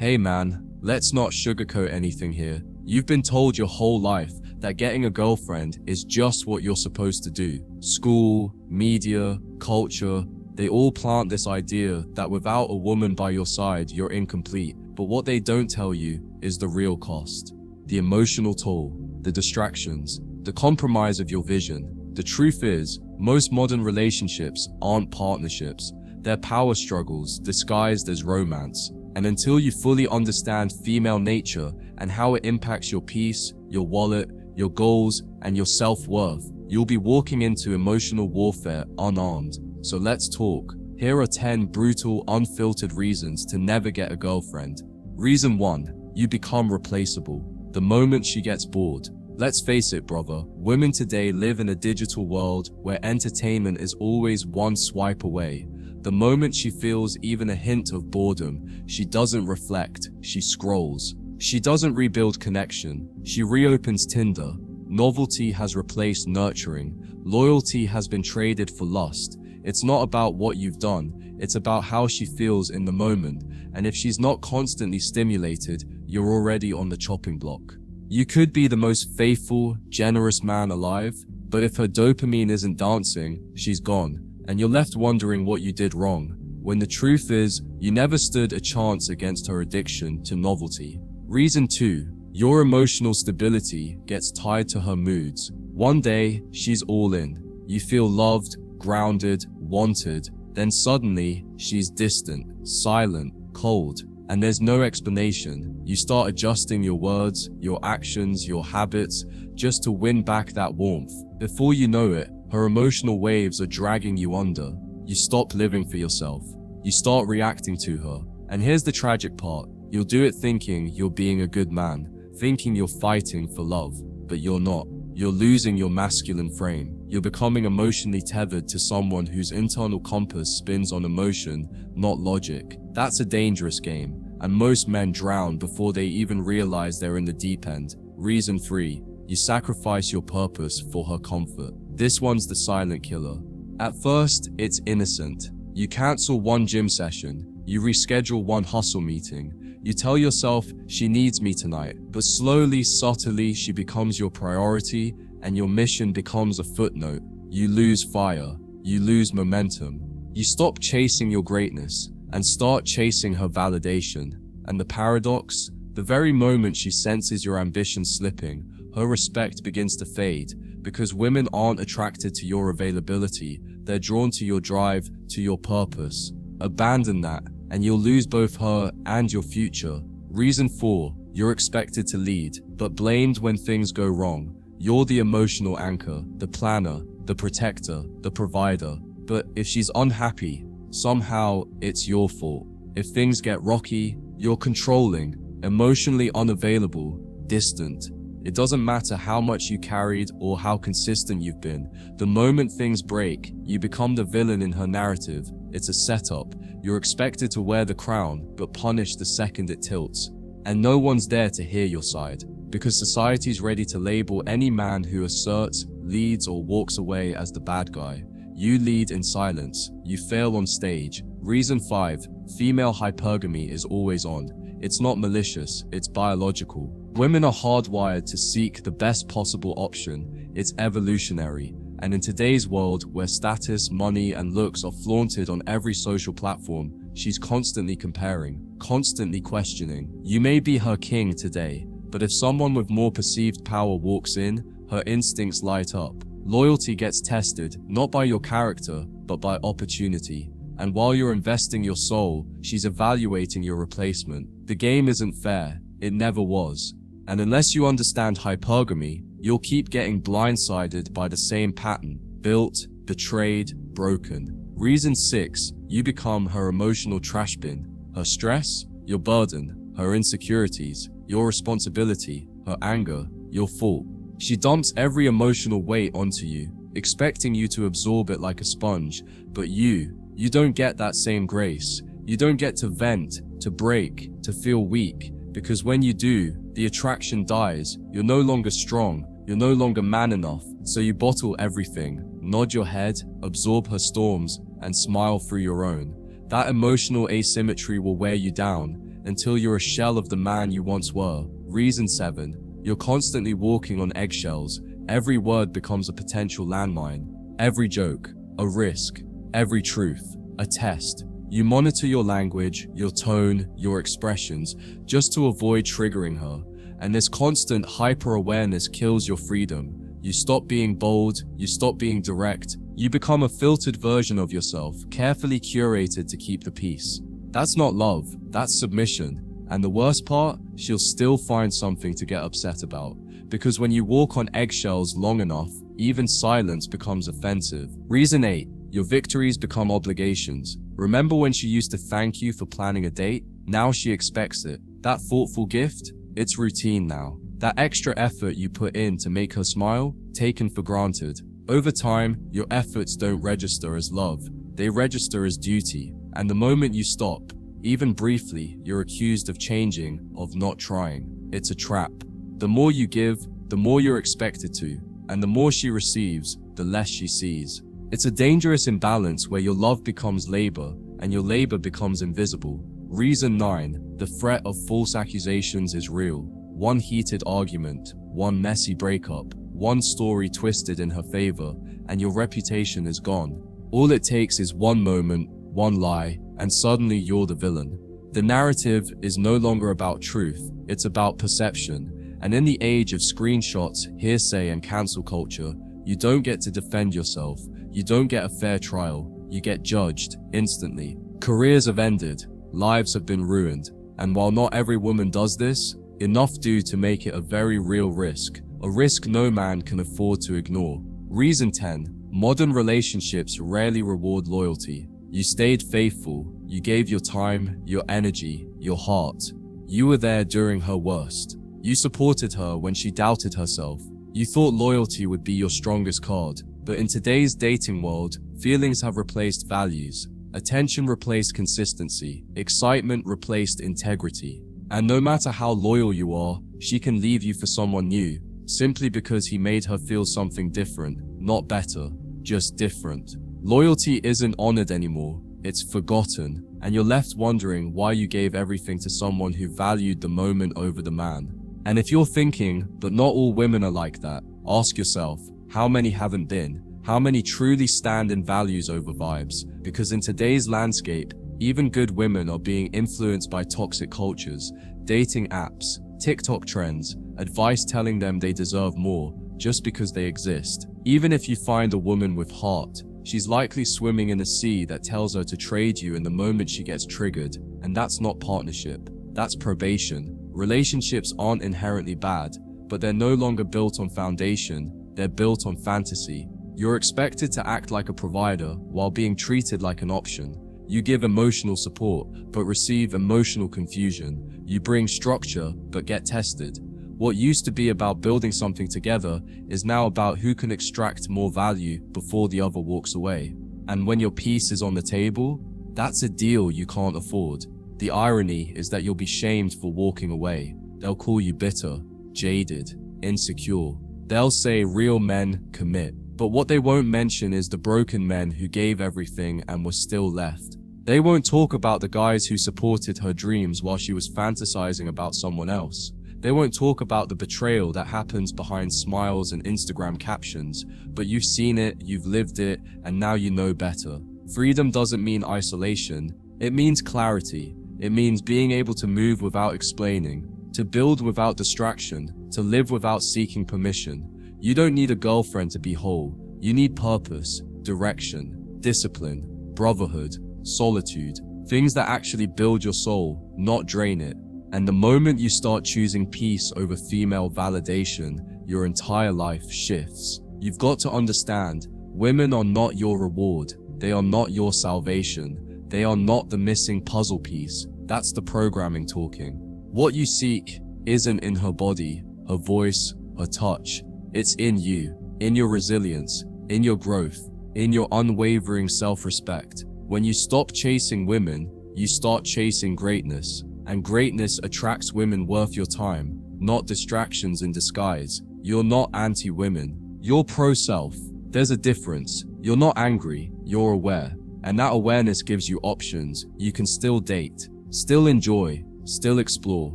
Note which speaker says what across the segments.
Speaker 1: Hey man, let's not sugarcoat anything here. You've been told your whole life that getting a girlfriend is just what you're supposed to do. School, media, culture, they all plant this idea that without a woman by your side, you're incomplete. But what they don't tell you is the real cost. The emotional toll, the distractions, the compromise of your vision. The truth is, most modern relationships aren't partnerships. They're power struggles disguised as romance. And until you fully understand female nature and how it impacts your peace, your wallet, your goals, and your self-worth, you'll be walking into emotional warfare unarmed. So let's talk. Here are 10 brutal, unfiltered reasons to never get a girlfriend. Reason 1. You become replaceable. The moment she gets bored. Let's face it, brother, women today live in a digital world where entertainment is always one swipe away. The moment she feels even a hint of boredom, she doesn't reflect, she scrolls. She doesn't rebuild connection, she reopens Tinder. Novelty has replaced nurturing. Loyalty has been traded for lust. It's not about what you've done, it's about how she feels in the moment. And if she's not constantly stimulated, you're already on the chopping block. You could be the most faithful, generous man alive, but if her dopamine isn't dancing, she's gone. And you're left wondering what you did wrong, when the truth is, you never stood a chance against her addiction to novelty. Reason 2. Your emotional stability gets tied to her moods. One day, she's all in. You feel loved, grounded, wanted. Then suddenly, she's distant, silent, cold, and there's no explanation. You start adjusting your words, your actions, your habits, just to win back that warmth. Before you know it, her emotional waves are dragging you under. You stop living for yourself. You start reacting to her. And here's the tragic part. You'll do it thinking you're being a good man, thinking you're fighting for love, but you're not. You're losing your masculine frame. You're becoming emotionally tethered to someone whose internal compass spins on emotion, not logic. That's a dangerous game, and most men drown before they even realize they're in the deep end. Reason 3. You sacrifice your purpose for her comfort. This one's the silent killer. At first, it's innocent. You cancel one gym session. You reschedule one hustle meeting. You tell yourself, she needs me tonight. But slowly, subtly, she becomes your priority, and your mission becomes a footnote. You lose fire. You lose momentum. You stop chasing your greatness and start chasing her validation. And the paradox? The very moment she senses your ambition slipping, her respect begins to fade, because women aren't attracted to your availability, they're drawn to your drive, to your purpose. Abandon that, and you'll lose both her and your future. Reason 4. You're expected to lead, but blamed when things go wrong. You're the emotional anchor, the planner, the protector, the provider. But if she's unhappy, somehow it's your fault. If things get rocky, you're controlling, emotionally unavailable, distant. It doesn't matter how much you carried or how consistent you've been. The moment things break, you become the villain in her narrative. It's a setup. You're expected to wear the crown, but punished the second it tilts. And no one's there to hear your side, because society's ready to label any man who asserts, leads, or walks away as the bad guy. You lead in silence. You fail on stage. Reason 5. Female hypergamy is always on. It's not malicious, it's biological. Women are hardwired to seek the best possible option. It's evolutionary. And in today's world, where status, money, and looks are flaunted on every social platform, she's constantly comparing, constantly questioning. You may be her king today, but if someone with more perceived power walks in, her instincts light up. Loyalty gets tested, not by your character, but by opportunity. And while you're investing your soul, she's evaluating your replacement. The game isn't fair. It never was. And unless you understand hypergamy, you'll keep getting blindsided by the same pattern. Built, betrayed, broken. Reason 6. You become her emotional trash bin. Her stress, your burden. Her insecurities, your responsibility. Her anger, your fault. She dumps every emotional weight onto you, expecting you to absorb it like a sponge. But you don't get that same grace. You don't get to vent, to break, to feel weak. Because when you do, the attraction dies. You're no longer strong. You're no longer man enough. So you bottle everything, nod your head, absorb her storms, and smile through your own. That emotional asymmetry will wear you down. until you're a shell of the man you once were. Reason 7. You're constantly walking on eggshells. Every word becomes a potential landmine. Every joke, a risk. Every truth, a test. You monitor your language, your tone, your expressions, just to avoid triggering her. And this constant hyper-awareness kills your freedom. You stop being bold, you stop being direct, you become a filtered version of yourself, carefully curated to keep the peace. That's not love, that's submission. And the worst part, she'll still find something to get upset about. Because when you walk on eggshells long enough, even silence becomes offensive. Reason 8. Your victories become obligations. Remember when she used to thank you for planning a date? Now she expects it. That thoughtful gift? It's routine now. That extra effort you put in to make her smile? Taken for granted. Over time, your efforts don't register as love. They register as duty. And the moment you stop, even briefly, you're accused of changing, of not trying. It's a trap. The more you give, the more you're expected to. And the more she receives, the less she sees. It's a dangerous imbalance where your love becomes labor, and your labor becomes invisible. Reason 9. The threat of false accusations is real. One heated argument, one messy breakup, one story twisted in her favor, and your reputation is gone. All it takes is one moment, one lie, and suddenly you're the villain. The narrative is no longer about truth, it's about perception. And in the age of screenshots, hearsay, and cancel culture, you don't get to defend yourself. You don't get a fair trial. You get judged instantly. Careers have ended. Lives have been ruined. And while not every woman does this, enough do to make it a very real risk. A risk no man can afford to ignore. Reason 10. Modern relationships rarely reward loyalty. You stayed faithful. You gave your time, your energy, your heart. You were there during her worst. You supported her when she doubted herself. You thought loyalty would be your strongest card. But in today's dating world, feelings have replaced values. Attention replaced consistency. Excitement replaced integrity. And no matter how loyal you are, she can leave you for someone new, simply because he made her feel something different, not better, just different. Loyalty isn't honored anymore, it's forgotten, and you're left wondering why you gave everything to someone who valued the moment over the man. And if you're thinking, but not all women are like that, ask yourself, how many haven't been? How many truly stand in values over vibes? Because in today's landscape, even good women are being influenced by toxic cultures, dating apps, TikTok trends, advice telling them they deserve more just because they exist. Even if you find a woman with heart, she's likely swimming in a sea that tells her to trade you in the moment she gets triggered. And that's not partnership, that's probation. Relationships aren't inherently bad, but they're no longer built on foundation, they're built on fantasy. You're expected to act like a provider while being treated like an option. You give emotional support, but receive emotional confusion. You bring structure, but get tested. What used to be about building something together is now about who can extract more value before the other walks away. And when your piece is on the table, that's a deal you can't afford. The irony is that you'll be shamed for walking away. They'll call you bitter, jaded, insecure. They'll say real men commit. But what they won't mention is the broken men who gave everything and were still left. They won't talk about the guys who supported her dreams while she was fantasizing about someone else. They won't talk about the betrayal that happens behind smiles and Instagram captions, but you've seen it, you've lived it, and now you know better. Freedom doesn't mean isolation, it means clarity. It means being able to move without explaining, to build without distraction, to live without seeking permission. You don't need a girlfriend to be whole. You need purpose, direction, discipline, brotherhood, solitude, things that actually build your soul, not drain it. And the moment you start choosing peace over female validation, your entire life shifts. You've got to understand, women are not your reward. They are not your salvation. They are not the missing puzzle piece. That's the programming talking. What you seek isn't in her body, her voice, her touch. It's in you, in your resilience, in your growth, in your unwavering self-respect. When you stop chasing women, you start chasing greatness. And greatness attracts women worth your time, not distractions in disguise. You're not anti-women. You're pro-self. There's a difference. You're not angry, you're aware. And that awareness gives you options. You can still date, still enjoy, still explore,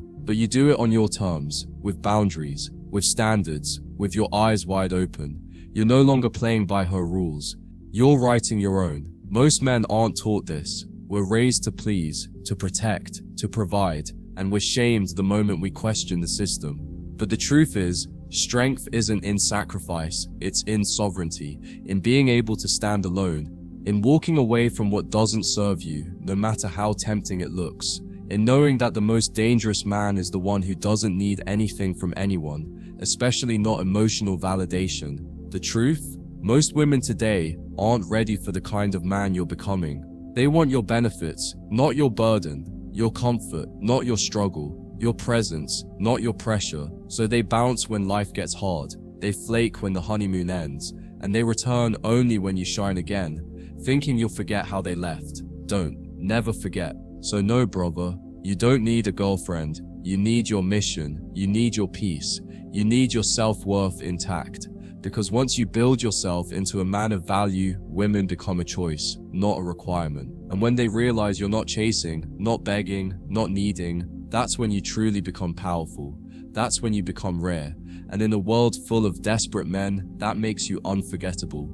Speaker 1: but you do it on your terms, with boundaries, with standards, with your eyes wide open. You're no longer playing by her rules. You're writing your own. Most men aren't taught this. We're raised to please, to protect, to provide, and we're shamed the moment we question the system. But the truth is, strength isn't in sacrifice, it's in sovereignty, in being able to stand alone, in walking away from what doesn't serve you, no matter how tempting it looks, in knowing that the most dangerous man is the one who doesn't need anything from anyone, especially not emotional validation. The truth? Most women today aren't ready for the kind of man you're becoming. They want your benefits, not your burden, your comfort, not your struggle, your presence, not your pressure. So they bounce when life gets hard, they flake when the honeymoon ends, and they return only when you shine again, thinking you'll forget how they left. Don't. Never forget. So no, brother, you don't need a girlfriend. You need your mission. You need your peace. You need your self-worth intact. Because once you build yourself into a man of value, women become a choice, not a requirement. And when they realize you're not chasing, not begging, not needing, that's when you truly become powerful. That's when you become rare. And in a world full of desperate men, that makes you unforgettable.